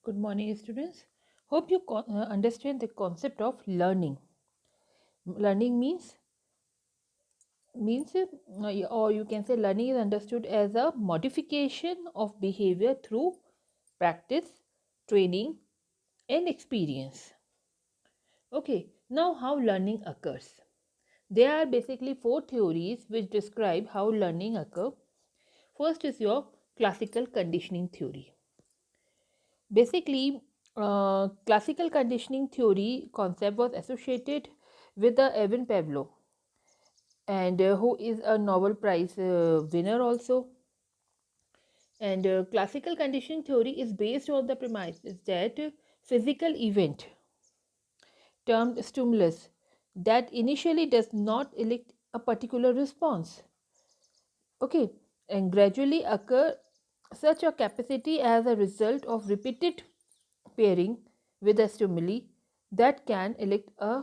Good morning, students. Hope you understand the concept of learning. Learning or you can say learning is understood as a modification of behavior through practice, training, and experience. Okay, now how learning occurs. There are basically four theories which describe how learning occurs. First is your classical conditioning theory. Basically, classical conditioning theory concept was associated with the Evan Pavlov, and who is a Nobel Prize winner also. And classical conditioning theory is based on the premise that physical event termed stimulus that initially does not elicit a particular response, okay, and gradually occur such a capacity as a result of repeated pairing with a stimuli that can elicit a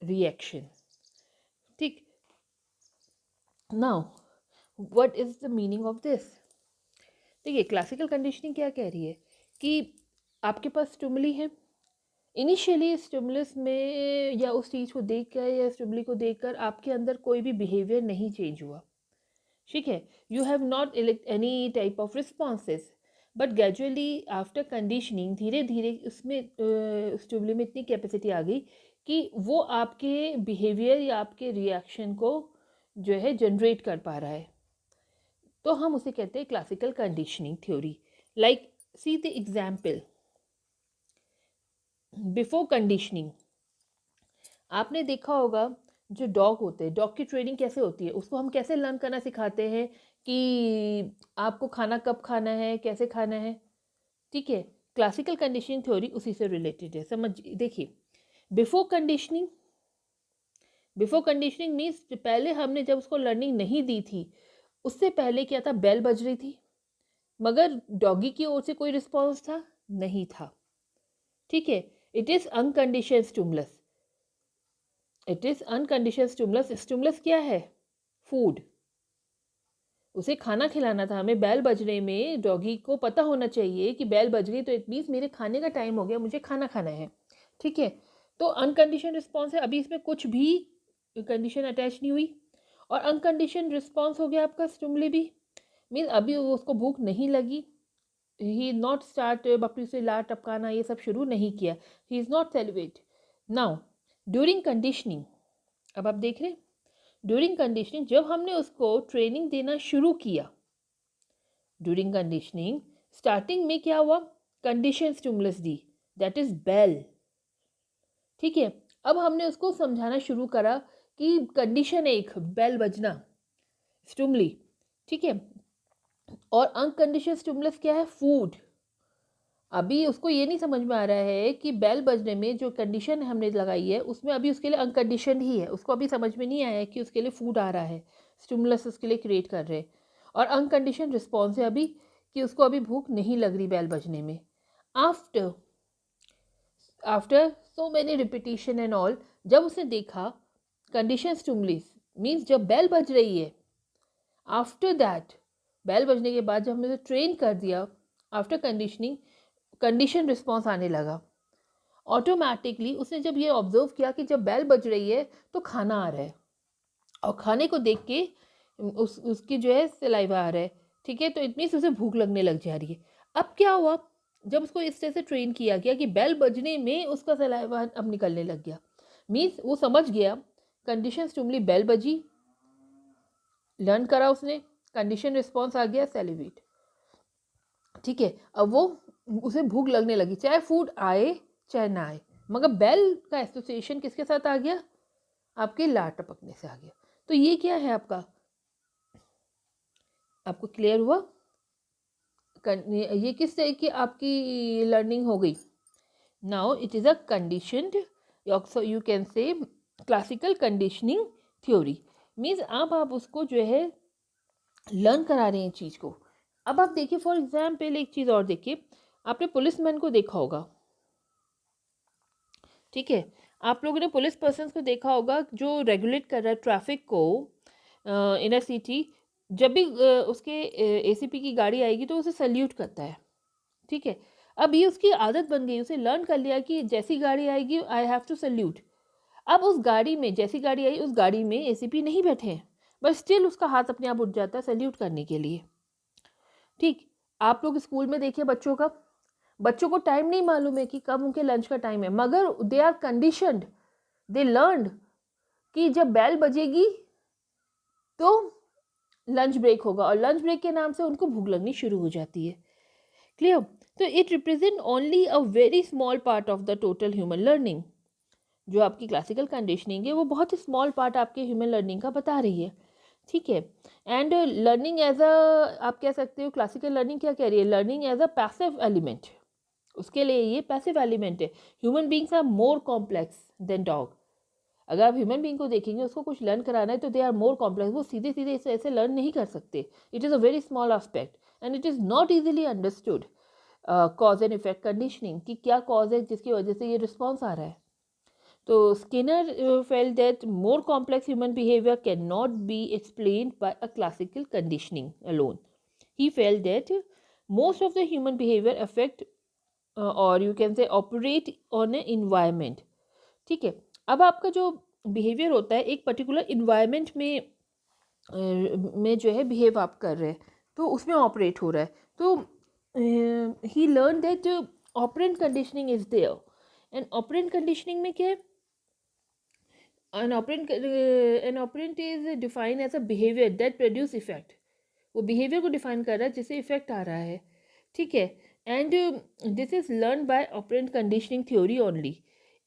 reaction. ठीक. Now, what is the meaning of this? देखिए, classical conditioning क्या कह रही है कि आपके पास stimuli है, initially stimulus में या उस चीज़ को देखकर या स्टिमुली को देखकर आपके अंदर कोई भी बिहेवियर नहीं चेंज हुआ, ठीक है, you have not elect any type of responses, but gradually after conditioning धीरे धीरे उसमें स्टिमुली में इतनी कैपेसिटी आ गई कि वो आपके बिहेवियर या आपके रिएक्शन को जो है जनरेट कर पा रहा है, तो हम उसे कहते हैं classical conditioning theory. Like see the example before conditioning. आपने देखा होगा जो डॉग होते हैं, डॉग की ट्रेनिंग कैसे होती है, उसको हम कैसे लर्न करना सिखाते हैं कि आपको खाना कब खाना है, कैसे खाना है, ठीक है. क्लासिकल कंडीशनिंग थ्योरी उसी से रिलेटेड है. समझ देखिए, before conditioning, before conditioning means पहले हमने जब उसको लर्निंग नहीं दी थी, उससे पहले क्या था, बेल बज रही थी मगर डॉगी की ओर से कोई रिस्पॉन्स था नहीं था, ठीक है. It is unconditioned stimulus, it is unconditioned stimulus. Stimulus क्या है, फूड. उसे खाना खिलाना था हमें, बेल बजने में डॉगी को पता होना चाहिए कि बेल बज गई तो इट मीन्स मेरे खाने का टाइम हो गया, मुझे खाना खाना है, ठीक है. तो अनकंडीशन रिस्पॉन्स है, अभी इसमें कुछ भी कंडीशन अटैच नहीं हुई और अनकंडीशन रिस्पॉन्स हो गया आपका स्टिमुली भी. मीन अभी उसको भूख नहीं लगी, ही नॉट स्टार्ट बपरी से लार टपकाना ये सब शुरू नहीं किया, he is not celebrate. Now during conditioning, अब आप देख रहे हैं ड्यूरिंग कंडीशनिंग जब हमने उसको ट्रेनिंग देना शुरू किया, ड्यूरिंग कंडीशनिंग स्टार्टिंग में क्या हुआ, कंडीशन स्टिमुलस दी, दैट इज बेल, ठीक है. अब हमने उसको समझाना शुरू करा कि कंडीशन एक बेल बजना स्टिमुली, ठीक है, और अनकंडीशन स्टिमुलस क्या है, फूड. अभी उसको ये नहीं समझ में आ रहा है कि बेल बजने में जो कंडीशन हमने लगाई है उसमें अभी उसके लिए अनकंडीशन ही है, उसको अभी समझ में नहीं आया है कि उसके लिए फूड आ रहा है, स्टिमुलस उसके लिए क्रिएट कर रहे हैं, और अनकंडीशन रिस्पॉन्स है अभी कि उसको अभी भूख नहीं लग रही बेल बजने में. After after so many repetition and all, जब उसने देखा कंडीशन स्टिमुलस मीन्स जब बेल बज रही है, आफ्टर दैट बेल बजने के बाद जब हमने ट्रेन कर दिया, आफ्टर कंडीशनिंग कंडीशन रिस्पॉन्स आने लगा. ऑटोमेटिकली उसने जब ये ऑब्जर्व किया कि जब बेल बज रही है तो खाना आ रहा है और खाने को देख के उसकी जो है सलाइवा आ रहा है, ठीक है, तो इट मीन्स उसे भूख लगने लग जा रही है. अब क्या हुआ, जब उसको इस तरह से ट्रेन किया गया कि बेल बजने में उसका सलाइवा अब निकलने लग गया, मीन्स वो समझ गया कंडीशन स्टिमुली बेल बजी, लर्न करा उसने, कंडीशन रिस्पॉन्स आ गया सैलिवेट, ठीक है. अब वो उसे भूख लगने लगी चाहे फूड आए चाहे ना आए, मगर बेल का एसोसिएशन किसके साथ आ गया, आपके लार टपकने से आ गया. तो ये क्या है आपका, आपको क्लियर हुआ, ये किस तरह की आपकी लर्निंग हो गई. Now it is a conditioned, you can से क्लासिकल कंडीशनिंग थ्योरी मीन्स आप उसको जो है लर्न करा रहे हैं चीज़ को. अब आप देखिए फॉर एग्जाम्पल एक चीज़ और देखिए, आपने पुलिसमैन को देखा होगा, ठीक है, आप लोगों ने पुलिस पर्सन को देखा होगा जो रेगुलेट कर रहा है ट्रैफिक को इन अ सिटी. जब भी उसके एसीपी की गाड़ी आएगी तो उसे सल्यूट करता है, ठीक है. अब ये उसकी आदत बन गई, उसे लर्न कर लिया कि जैसी गाड़ी आएगी आई हैव टू सल्यूट। अब उस गाड़ी में जैसी गाड़ी आई उस गाड़ी में एसीपी नहीं बैठे हैं, बट स्टिल उसका हाथ अपने आप उठ जाता है सल्यूट करने के लिए। ठीक, आप लोग स्कूल में देखिए बच्चों को टाइम नहीं मालूम है कि कब उनके लंच का टाइम है, मगर they are conditioned, they learned कि जब बेल बजेगी तो लंच ब्रेक होगा, और लंच ब्रेक के नाम से उनको भूख लगनी शुरू हो जाती है। क्लियर? तो it represent only a very small part of the total human learning. जो आपकी क्लासिकल कंडीशनिंग है वो बहुत ही स्मॉल पार्ट आपके ह्यूमन लर्निंग का बता रही है। ठीक है, एंड लर्निंग एज अ, आप कह सकते हो क्लासिकल लर्निंग क्या कह रही है, learning as a passive element, उसके लिए ये पैसिव एलिमेंट है। Human beings are more complex than dog. अगर आप ह्यूमन बींग को देखेंगे, उसको कुछ लर्न कराना है तो दे आर मोर कॉम्प्लेक्स, वो सीधे सीधे इसे ऐसे लर्न नहीं कर सकते। It is a very small aspect and it is not easily understood. Cause and effect conditioning कि क्या कॉज है जिसकी वजह से ये रिस्पॉन्स आ रहा है। तो Skinner felt that more complex human behavior cannot be explained by a classical conditioning alone. He felt that most of the human behavior affect or you can say operate on an environment. ठीक है, अब आपका जो behaviour होता है एक particular environment में जो है बिहेव आप कर रहे हैं, तो उसमें ऑपरेट हो रहा है। तो he learn that operant conditioning is there, and operant conditioning में क्या है, an operant is defined as a behavior that produce effect. वो behavior को define कर रहा है जिससे effect आ रहा है। ठीक है, and this is learned by operant conditioning theory only,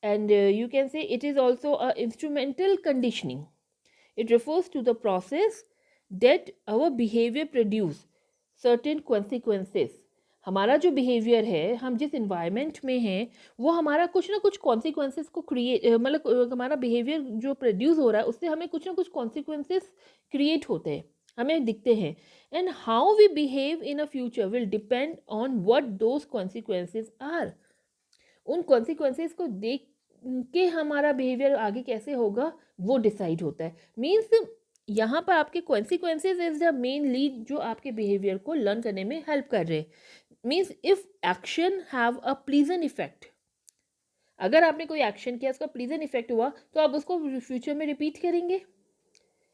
and you can say it is also a instrumental conditioning. It refers to the process that our behavior produce certain consequences. हमारा जो behaviour है, हम जिस environment में हैं, वो हमारा कुछ ना कुछ कॉन्सिक्वेंसेस को क्रिएट, मतलब हमारा बिहेवियर जो प्रोड्यूस हो रहा है उससे हमें कुछ ना कुछ कॉन्सिक्वेंसेस क्रिएट होते हैं, हमें दिखते हैं। And how we behave in a future will depend on what those consequences are. उन कॉन्सिक्वेंसेस को देख के हमारा बिहेवियर आगे कैसे होगा वो डिसाइड होता है। मीन्स यहाँ पर आपके consequences is the main lead जो आपके बिहेवियर को लर्न करने में हेल्प कर रहे हैं। Means if action have a pleasant effect, अगर आपने कोई एक्शन किया उसका प्लीजेंट इफेक्ट हुआ तो आप उसको फ्यूचर में रिपीट करेंगे।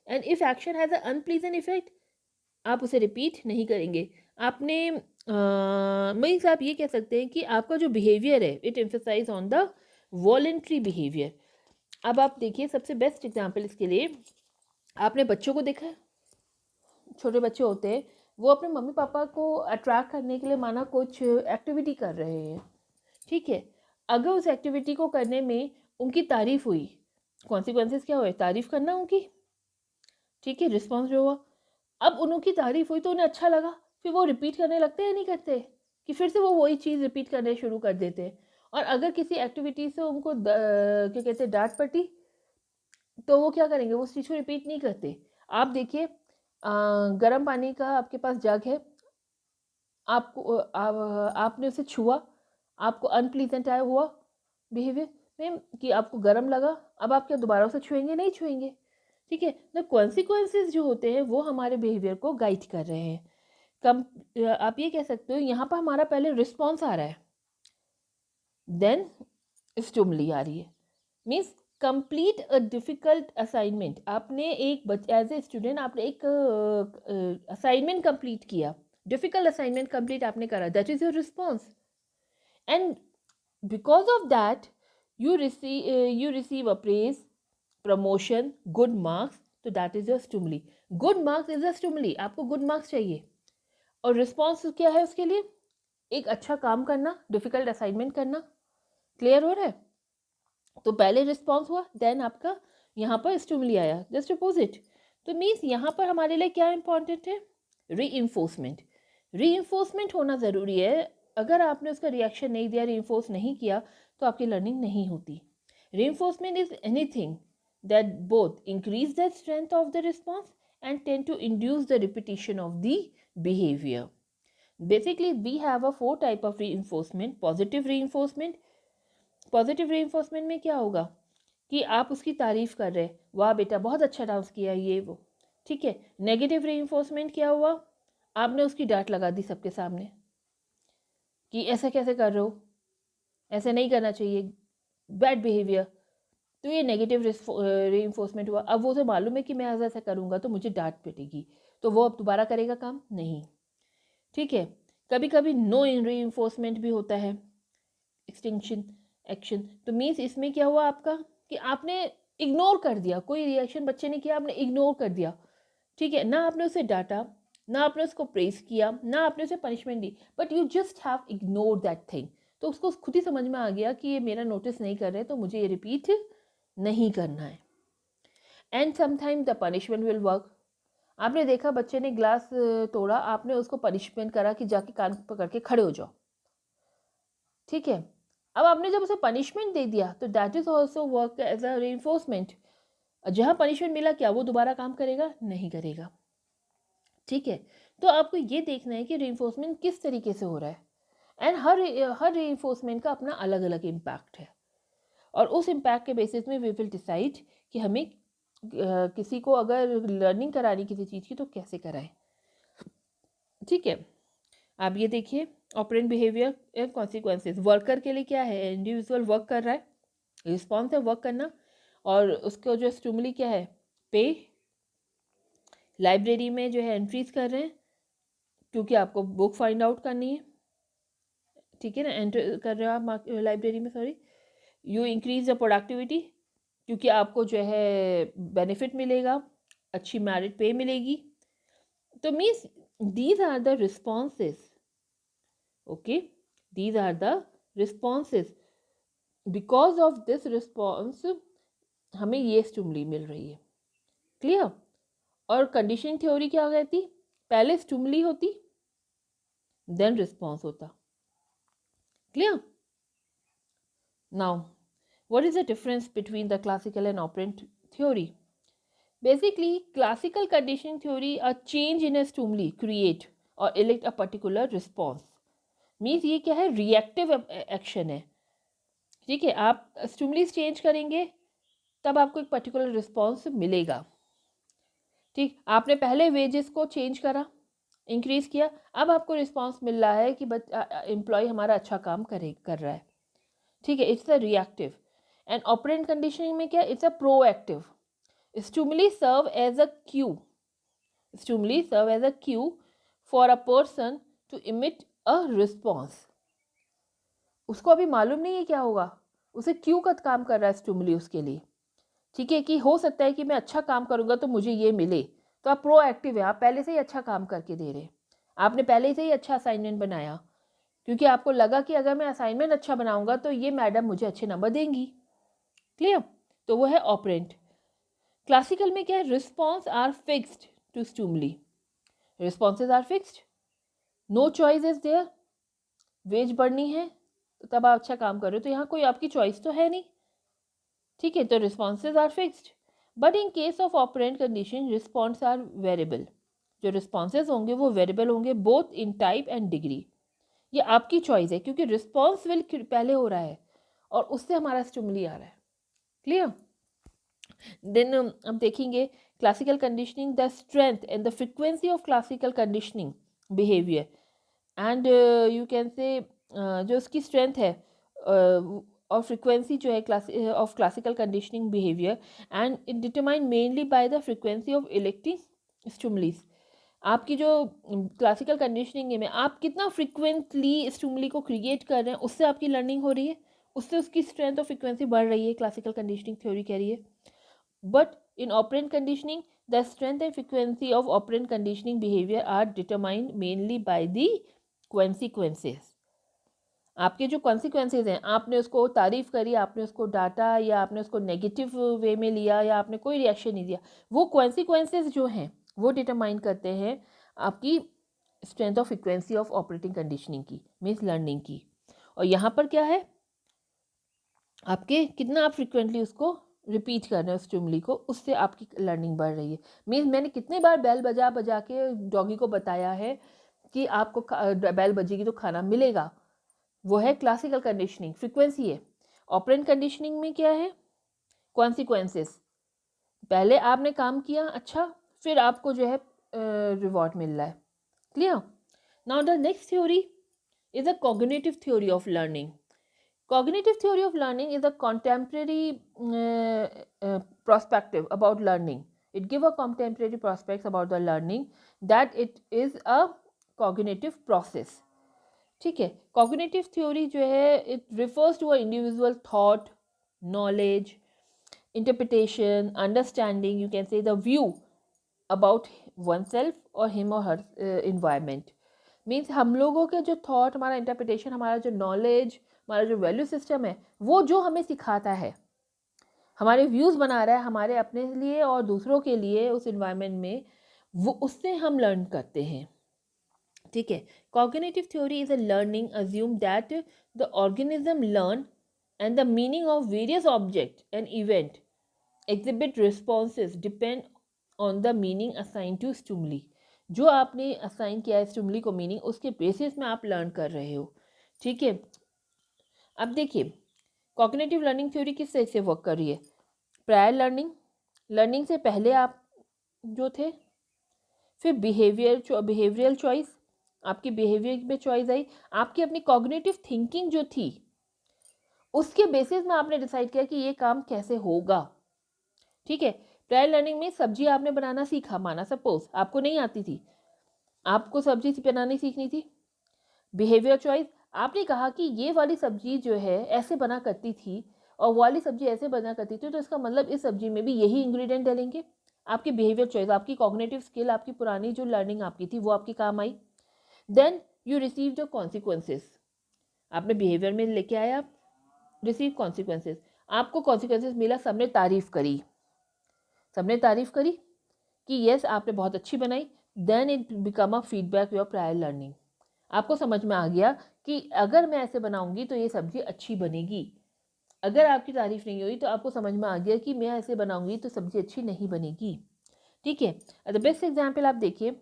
And if action has a unpleasant effect, आप उसे रिपीट नहीं करेंगे। आपने मीन्स आप ये कह सकते हैं कि आपका जो बिहेवियर है it emphasise on the voluntary behaviour. अब आप देखिए सबसे बेस्ट एग्जाम्पल इसके लिए, आपने बच्चों को देखा है, छोटे बच्चे होते हैं वो अपने मम्मी पापा को अट्रैक्ट करने के लिए माना कुछ एक्टिविटी कर रहे हैं। ठीक है, अगर उस एक्टिविटी को करने में उनकी तारीफ हुई, कॉन्सिक्वेंसेस क्या हुए, तारीफ करना उनकी। ठीक है, रिस्पॉन्स जो हुआ, अब उनकी तारीफ हुई तो उन्हें अच्छा लगा, फिर वो रिपीट करने लगते हैं नहीं करते, कि फिर से वो वही चीज़ रिपीट करने शुरू कर देते हैं। और अगर किसी एक्टिविटी से उनको क्या कहते हैं डांट पड़ी तो वो क्या करेंगे, वो उस चीज़ को रिपीट नहीं करते। आप देखिए गर्म पानी का आपके पास जग है, आपको आपने उसे छुआ, आपको अनप्लीजेंट आया हुआ बिहेवियर में कि आपको गर्म लगा, अब आप क्या दोबारा उसे छुएंगे, नहीं छुएंगे। ठीक है, द कॉन्सिक्वेंसेज जो होते हैं वो हमारे बिहेवियर को गाइड कर रहे हैं। कम आप ये कह सकते हो यहाँ पर हमारा पहले रिस्पॉन्स आ रहा है, देन स्टिमुली आ रही है। Means complete a difficult assignment, आपने एक एज ए स्टूडेंट आपने एक असाइनमेंट कंप्लीट किया, डिफ़िकल्ट असाइनमेंट कंप्लीट आपने करा, that is your response, and because of that you receive a praise, promotion, good marks, तो that is your stimuli. Good marks is a stimuli, आपको good marks चाहिए, और response क्या है उसके लिए, एक अच्छा काम करना, डिफ़िकल्ट असाइनमेंट करना। क्लियर हो रहा है? तो पहले रिस्पॉन्स हुआ, देन आपका यहाँ पर स्टिमुली आया, जस्ट अपोजिट। तो मीन्स यहाँ पर हमारे लिए क्या इंपॉर्टेंट है, री इन्फोर्समेंट होना ज़रूरी है। अगर आपने उसका रिएक्शन नहीं दिया, री नहीं किया, तो आपकी लर्निंग नहीं होती। री is anything that both increase the strength of the response and tend to induce the repetition of the behavior. Basically, we have a 4 type of reinforcement. Positive री में क्या होगा कि आप उसकी तारीफ कर रहे हैं, वाह बेटा बहुत अच्छा डांस किया, ये वो। ठीक है, नेगेटिव री क्या हुआ, आपने उसकी डांट लगा दी सबके सामने। कि ऐसा कैसे कर रहे हो, ऐसे नहीं करना चाहिए, बैड बिहेवियर। तो ये नेगेटिव रीइंफोर्समेंट हुआ। अब वो उसे मालूम है कि मैं ऐसा ऐसा करूँगा तो मुझे डांट पिटेगी, तो वो अब दोबारा करेगा काम नहीं। ठीक है। कभी कभी नो रीइंफोर्समेंट भी होता है, एक्सटिंक्शन एक्शन। तो मीन्स इसमें क्या हुआ आपका कि आपने इग्नोर कर दिया, कोई रिएक्शन बच्चे ने किया, आपने इग्नोर कर दिया। ठीक है, ना आपने उसे डांटा, ना आपने उसको प्रेस किया, ना आपने उसे punishment the, but you just have ignore that thing. तो उसको खुद ही समझ में आ गया कि ये मेरा नोटिस नहीं कर रहे, तो मुझे ये रिपीट नहीं करना है। And sometime the punishment will work. आपने देखा बच्चे ने ग्लास तोड़ा, आपने उसको पनिशमेंट करा कि जाके कान पकड़ के खड़े हो जाओ। ठीक है, अब आपने जब उसे पनिशमेंट दे दिया तो that is also work as a reinforcement. जहाँ पनिशमेंट मिला, क्या वो दोबारा काम करेगा? नहीं करेगा। ठीक है, तो आपको ये देखना है कि रेनफोर्समेंट किस तरीके से हो रहा है। एंड हर रेनफोर्समेंट का अपना अलग अलग इम्पैक्ट है, और उस इम्पैक्ट के बेसिस में वी विल डिसाइड कि हमें किसी को अगर लर्निंग करानी किसी चीज़ की तो कैसे कराएं। ठीक है, आप ये देखिए, operant behaviour and consequences. Worker के लिए क्या है? इंडिविजुअल वर्क कर रहा है, रिस्पॉन्स है वर्क करना, और उसको जो स्टिमुली क्या है? पे। लाइब्रेरी में जो है एंट्रीज कर रहे हैं क्योंकि आपको बुक फाइंड आउट करनी है। ठीक है ना, एंटर कर रहे हो आप लाइब्रेरी में, sorry. You increase the productivity क्योंकि आपको जो है बेनिफिट मिलेगा, अच्छी मेरिट पे मिलेगी। तो means these are the responses. Okay, these are the responses. Because of this response हमें ये स्टिमुली मिल रही है। क्लियर? और कंडीशनिंग थ्योरी क्या कहती? पहले स्टिमुली होती, देन रिस्पॉन्स होता। Clear? Now what is the difference between the classical and operant theory? Basically, classical conditioning theory, a change in a stimuli create or elect a particular response. Means ये क्या है? Reactive action है। ठीक है, आप स्टिमुलीज change करेंगे तब आपको एक पर्टिकुलर रिस्पॉन्स मिलेगा। ठीक, आपने पहले वेजेस को चेंज करा, इंक्रीज किया, अब आपको रिस्पॉन्स मिल रहा है कि एम्प्लॉय हमारा अच्छा काम कर रहा है। ठीक है, it's a reactive. And operant conditioning में क्या? It's a proactive. Stimuli serve as a cue. Stimuli serve as a cue for a person to emit a response. उसको अभी मालूम नहीं है क्या होगा, उसे क्यू का काम कर रहा है स्टिमुली उसके लिए। ठीक है, कि हो सकता है कि मैं अच्छा काम करूंगा तो मुझे ये मिले। तो आप प्रोएक्टिव है, आप पहले से ही अच्छा काम करके दे रहे हैं, आपने पहले से ही अच्छा असाइनमेंट बनाया क्योंकि आपको लगा कि अगर मैं असाइनमेंट अच्छा बनाऊंगा तो ये मैडम मुझे अच्छे नंबर देंगी। क्लियर? तो वो है ऑपरेंट। क्लासिकल में क्या है? Response are fixed to stimuli. Responses are fixed, no choice is there. Wage बढ़नी है तो तब आप अच्छा काम कर रहे हो, तो यहाँ कोई आपकी चॉइस तो है नहीं। ठीक है, तो responses are fixed. But in case of operant condition response are variable. जो रिस्पॉन्सेज होंगे वो वेरिएबल होंगे, both in type and degree. ये आपकी चॉइस है क्योंकि रिस्पॉन्स विल पहले हो रहा है और उससे हमारा स्टिमुली आ रहा है। क्लियर? देन अब देखेंगे classical conditioning, the strength and the frequency of classical conditioning behaviour. And you can say जो उसकी स्ट्रेंथ है और फ्रिक्वेंसी जो है of classical conditioning behaviour, and it determine mainly by the frequency of eliciting stimulis. आपकी जो classical conditioning में आप कितना फ्रिक्वेंटली स्टिमुली को क्रिएट कर रहे हैं, उससे आपकी लर्निंग हो रही है, उससे उसकी स्ट्रेंथ और फ्रिक्वेंसी बढ़ रही है, क्लासिकल कंडीशनिंग थ्योरी कह रही है। But in operant conditioning, the strength and frequency of operant conditioning behaviour are determined mainly by the consequences. आपके जो कॉन्सिक्वेंसेज हैं, आपने उसको तारीफ करी, आपने उसको डांटा, या आपने उसको नेगेटिव वे में लिया, या आपने कोई रिएक्शन नहीं दिया, वो कॉन्सिक्वेंसेज जो हैं वो डिटरमाइन करते हैं आपकी strength of frequency of operating conditioning की, मीन्स लर्निंग की। और यहाँ पर क्या है, आपके कितना आप फ्रिक्वेंटली उसको रिपीट कर रहे हो स्टिमुली को, उससे आपकी लर्निंग बढ़ रही है। मीन्स मैंने कितने बार बेल बजा बजा के डॉगी को बताया है कि आपको बेल बजेगी तो खाना मिलेगा, वो है क्लासिकल कंडीशनिंग, फ्रीक्वेंसी है। ऑपरेंट कंडीशनिंग में क्या है? कॉन्सिक्वेंसेस। पहले आपने काम किया अच्छा, फिर आपको जो है रिवॉर्ड मिल रहा है। Clear? Now the next theory is a cognitive theory of learning. Cognitive theory of learning is a contemporary perspective about learning. It gives a contemporary prospects about the learning that it is a cognitive process. ठीक है, cognitive theory जो है it refers to a individual thought, knowledge, interpretation, understanding, you can say the view about oneself or him or her environment. Means हम लोगों के जो thought, हमारा interpretation, हमारा जो नॉलेज, हमारा जो वैल्यू सिस्टम है, वो जो हमें सिखाता है, हमारे व्यूज़ बना रहा है हमारे अपने लिए और दूसरों के लिए उस इन्वायरमेंट में, वो उससे हम लर्न करते हैं. ठीक है. Cognitive theory is a learning assume that the organism learn and the meaning of various object and event exhibit responses depend on the meaning assign to stimuli. जो आपने असाइन किया है स्टिमुली को मीनिंग, उसके बेसिस में आप learn कर रहे हो. ठीक है. अब देखिए कॉग्निटिव लर्निंग थ्योरी किस तरह से वर्क कर रही है. प्रायर लर्निंग, लर्निंग से पहले आप जो थे, फिर बिहेवियरल चॉइस, आपकी बिहेवियर में चॉइस आई, आपकी अपनी कॉग्निटिव थिंकिंग जो थी उसके बेसिस में आपने डिसाइड किया कि ये काम कैसे होगा. ठीक है. प्रायर लर्निंग में सब्जी आपने बनाना सीखा, माना सपोज आपको नहीं आती थी, आपको सब्जी बनानी सीखनी थी. बिहेवियर चॉइस, आपने कहा कि ये वाली सब्जी जो है ऐसे बना करती थी और वाली सब्जी ऐसे बना करती थी, तो इसका मतलब इस सब्जी में भी यही इंग्रेडिएंट डालेंगे. आपकी बिहेवियर चॉइस, आपकी कॉग्निटिव स्किल, आपकी पुरानी जो लर्निंग आपकी थी वो आपकी काम आई. Then you receive the consequences, आपने बिहेवियर में लेके आया, रिसीव कॉन्सिक्वेंसेस, आपको कॉन्सिक्वेंसेस मिला, सबने तारीफ करी, सबने तारीफ करी कि यस आपने बहुत अच्छी बनाई. Then it become a feedback your prior learning. आपको समझ में आ गया कि अगर मैं ऐसे बनाऊंगी तो ये सब्जी अच्छी बनेगी. अगर आपकी तारीफ नहीं हुई तो आपको समझ में आ गया कि मैं ऐसे बनाऊंगी तो सब्जी अच्छी नहीं बनेगी. ठीक है. द बेस्ट एग्जाम्पल आप देखिए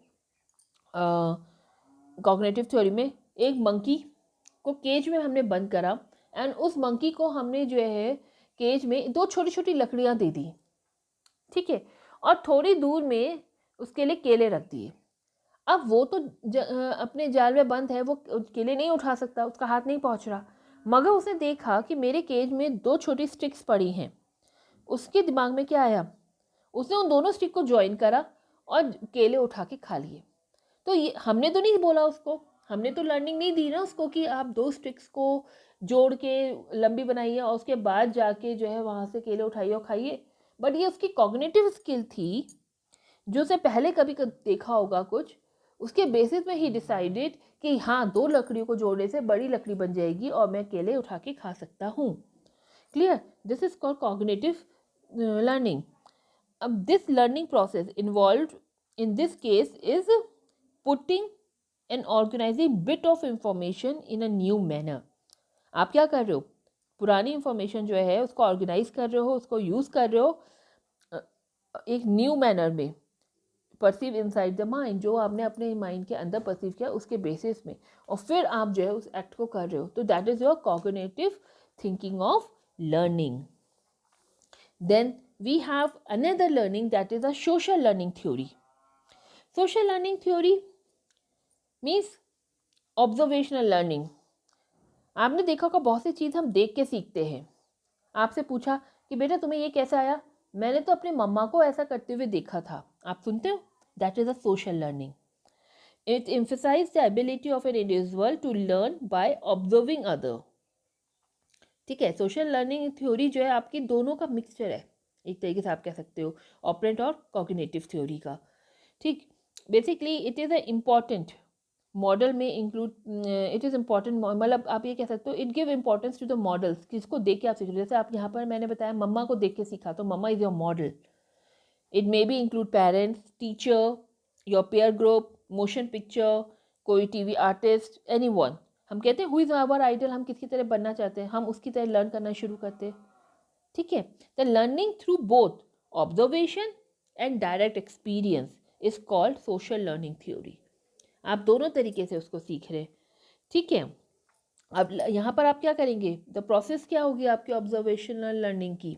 कॉग्निटिव थ्योरी में, एक मंकी को केज में हमने बंद करा एंड उस मंकी को हमने जो है केज में 2 छोटी छोटी लकड़ियां दे दी. ठीक है. और थोड़ी दूर में उसके लिए केले रख दिए. अब वो तो अपने जाल में बंद है, वो केले नहीं उठा सकता, उसका हाथ नहीं पहुंच रहा, मगर उसने देखा कि मेरे केज में 2 छोटी स्टिक्स पड़ी हैं. उसके दिमाग में क्या आया, उसने उन दोनों स्टिक को ज्वाइन करा और केले उठा के खा लिए. तो ये हमने तो नहीं बोला उसको, हमने तो लर्निंग नहीं दी ना उसको कि आप 2 स्टिक्स को जोड़ के लंबी बनाइए और उसके बाद जाके जो है वहाँ से केले उठाइए और खाइए. बट ये उसकी कॉग्निटिव स्किल थी जो उसे पहले कभी देखा होगा कुछ, उसके बेसिस में ही डिसाइडेड कि हाँ 2 लकड़ियों को जोड़ने से बड़ी लकड़ी बन जाएगी और मैं केले उठा के खा सकता हूँ. Clear. This is called cognitive learning. अब this learning process involve in this case is putting and organizing bit of information in a new manner. आप क्या कर रहे हो, पुरानी इंफॉर्मेशन जो है उसको ऑर्गेनाइज कर रहे हो, उसको यूज़ कर रहे हो एक न्यू मैनर में, परसीव इनसाइड द माइंड, जो आपने अपने माइंड के अंदर परसीव किया उसके बेसिस में, और फिर आप जो है उस एक्ट को कर रहे हो. तो that is your cognitive thinking of learning. Then we have another learning that is a social learning theory. Social learning theory means observational learning. आपने देखा होगा बहुत सी चीज़ हम देख के सीखते हैं. आपसे पूछा कि बेटा तुम्हें ये कैसा आया, मैंने तो अपने मम्मा को ऐसा करते हुए देखा था, आप सुनते हो, that is a social learning. It emphasizes the ability of an individual to learn by observing other. ठीक है. सोशल लर्निंग थ्योरी जो है आपकी दोनों का मिक्सचर है, एक तरीके से आप कह सकते हो ऑपरेंट और कॉग्निटिव थ्योरी का. ठीक. Basically it is a important model में इंक्लूड, इट इज़ इम्पॉर्टेंट, मतलब आप ये कह सकते हो it give importance to the models, किसको देख के आप सीख रहे हो. जैसे आप यहाँ पर मैंने बताया मम्मा को देख के सीखा, तो मम्मा is your model. It may be include parents, teacher, your peer group, motion picture, कोई टीवी आर्टिस्ट, एनीवन. हम कहते हैं हु इज़ आवर आइडल, हम किसकी तरह बनना चाहते हैं, हम उसकी तरह लर्न करना शुरू करते हैं. ठीक है. The learning through both observation and direct experience is called social learning theory. आप दोनों तरीके से उसको सीख रहे हैं. ठीक है. अब यहाँ पर आप क्या करेंगे, द प्रोसेस क्या होगी आपकी ऑब्जर्वेशनल लर्निंग की.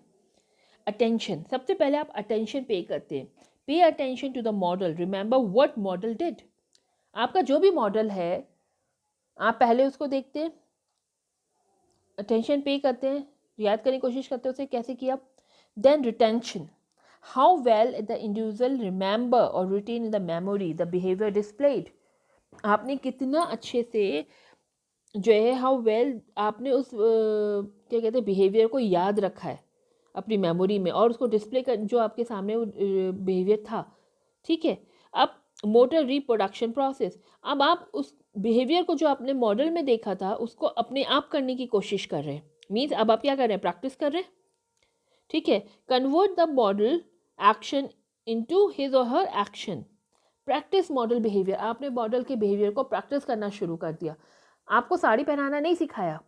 अटेंशन, सबसे पहले आप अटेंशन पे करते हैं. Pay attention to the model, remember what model did. आपका जो भी मॉडल है आप पहले उसको देखते हैं, अटेंशन पे करते हैं, याद करने की कोशिश करते हैं उसे कैसे किया। Then retention, how well the individual remember और retain in the memory the behaviour displayed. आपने कितना अच्छे से जो है, हाउ वेल आपने उस क्या कहते हैं बिहेवियर को याद रखा है अपनी मेमोरी में, और उसको डिस्प्ले कर जो आपके सामने वो बिहेवियर था। ठीक है। अब मोटर रिप्रोडक्शन प्रोसेस, अब आप उस बिहेवियर को जो आपने मॉडल में देखा था उसको अपने आप करने की कोशिश कर रहे हैं। मीन्स अब आप क्या कर रहे हैं, प्रैक्टिस कर रहे हैं। ठीक है। Convert the model action into his और हर एक्शन। प्रैक्टिस मॉडल बिहेवियर, आपने मॉडल के बिहेवियर को प्रैक्टिस करना शुरू कर दिया। आपको साड़ी पहनाना नहीं सिखाया,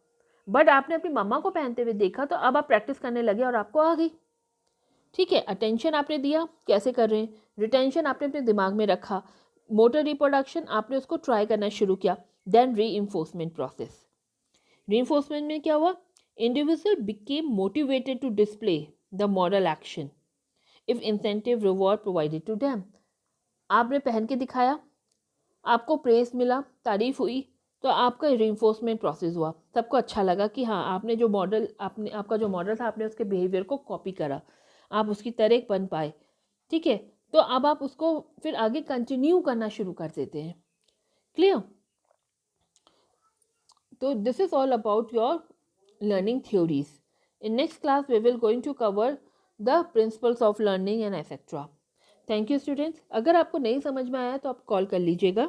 बट आपने अपनी मम्मा को पहनते हुए देखा, तो अब आप प्रैक्टिस करने लगे और आपको आ गई। ठीक है। अटेंशन आपने दिया, कैसे कर रहे हैं। रिटेंशन आपने अपने दिमाग में रखा। मोटर रिप्रोडक्शन आपने उसको ट्राई करना शुरू किया। देन री इन्फोर्समेंट प्रोसेस, री इन्फोर्समेंट में क्या हुआ, individual became motivated to display the model action if incentive reward provided to them. आपने पहन के दिखाया, आपको प्रेस मिला, तारीफ हुई, तो आपका रीइंफोर्समेंट प्रोसेस हुआ। सबको अच्छा लगा कि हाँ, आपने जो मॉडल, आपका जो मॉडल था, आपने उसके बिहेवियर को कॉपी करा, आप उसकी तरह बन पाए। ठीक है। तो अब आप उसको फिर आगे कंटिन्यू करना शुरू कर देते हैं। क्लियर। तो this is all about your learning theories. In next class, we will going to cover the principles of learning and etc. Thank you students. अगर आपको नहीं समझ में आया तो आप कॉल कर लीजिएगा।